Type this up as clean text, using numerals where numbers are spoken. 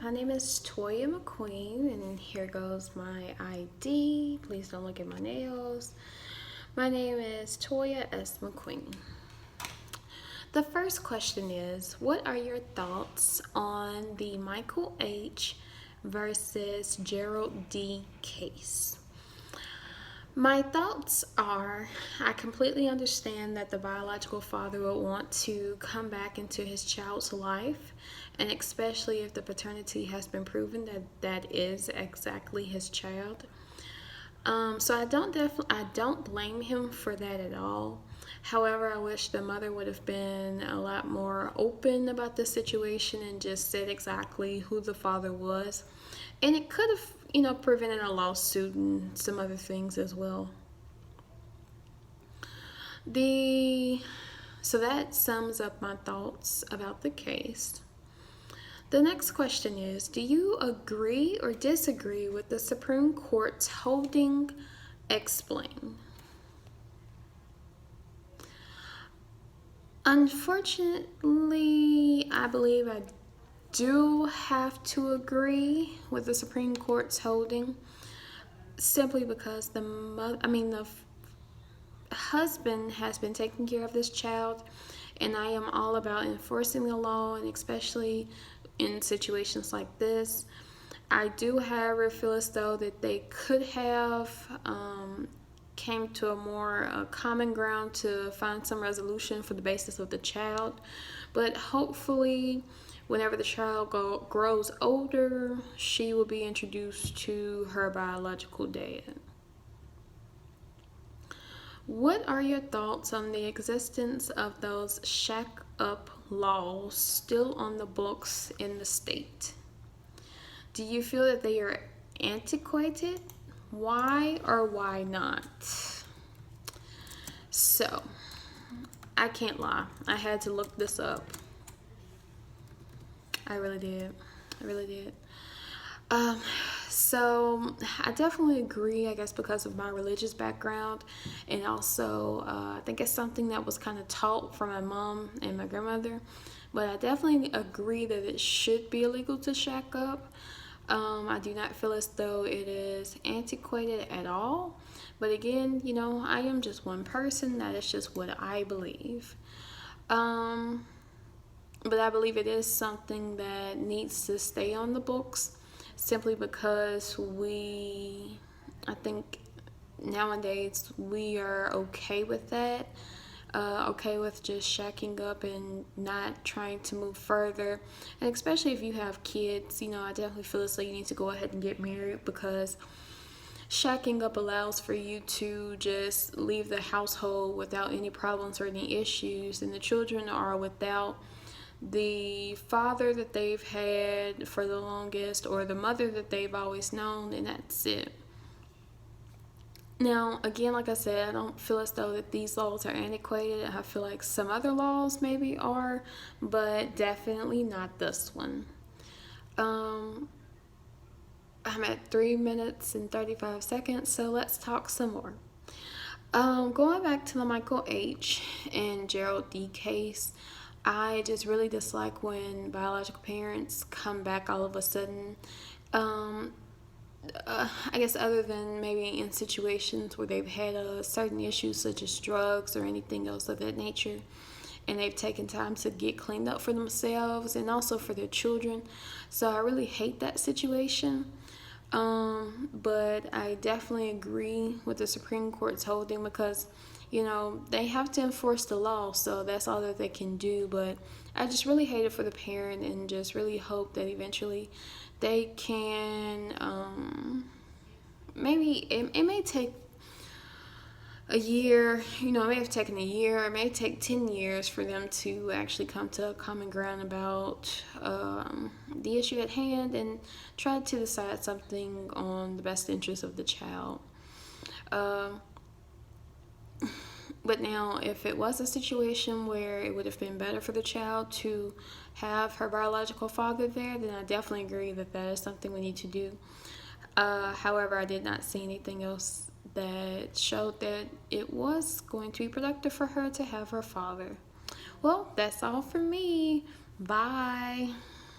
my name is Toya McQueen, and here goes my ID. Please don't look at my nails. My name is Toya S. McQueen. The first question is, what are your thoughts on the Michael H. versus Gerald D. case? My thoughts are, I completely understand that the biological father will want to come back into his child's life, and especially if the paternity has been proven that that is exactly his child. So I don't blame him for that at all. However, I wish the mother would have been a lot more open about the situation and just said exactly who the father was. And it could have, prevented a lawsuit and some other things as well. The so that sums up my thoughts about the case. The next question is, do you agree or disagree with the Supreme Court's holding? Explain. Unfortunately, I believe I do have to agree with the Supreme Court's holding, simply because the husband has been taking care of this child, and I am all about enforcing the law, and especially in situations like this. I do, however, feel as though that they could have came to a more common ground to find some resolution for the basis of the child. But hopefully, whenever the child grows older, she will be introduced to her biological dad. What are your thoughts on the existence of those shack up laws still on the books in the state? Do you feel that they are antiquated? Why or why not? So, I can't lie. I had to look this up. I really did. So I definitely agree, I guess, because of my religious background, and also I think it's something that was kind of taught from my mom and my grandmother. But I definitely agree that it should be illegal to shack up. I do not feel as though it is antiquated at all. But again, I am just one person. That is just what I believe. But I believe it is something that needs to stay on the books, simply because I think nowadays we are okay with that. Okay with just shacking up and not trying to move further. And especially if you have kids, I definitely feel as though you need to go ahead and get married, because shacking up allows for you to just leave the household without any problems or any issues, and the children are without the father that they've had for the longest, or the mother that they've always known, and that's it. Now, again, like I said, I don't feel as though that these laws are antiquated. I feel like some other laws maybe are, but definitely not this one. I'm at 3 minutes and 35 seconds, so let's talk some more. Going back to the Michael H. and Gerald D. case, I just really dislike when biological parents come back all of a sudden. I guess other than maybe in situations where they've had certain issues such as drugs or anything else of that nature, and they've taken time to get cleaned up for themselves and also for their children. So I really hate that situation. But I definitely agree with the Supreme Court's holding, because they have to enforce the law, so that's all that they can do. But I just really hate it for the parent, and just really hope that eventually they can, maybe it may take a year, it may have taken a year, it may take 10 years for them to actually come to a common ground about the issue at hand, and try to decide something on the best interest of the child. But now, if it was a situation where it would have been better for the child to have her biological father there, then I definitely agree that that is something we need to do. However, I did not see anything else that showed that it was going to be productive for her to have her father. Well, that's all for me. Bye.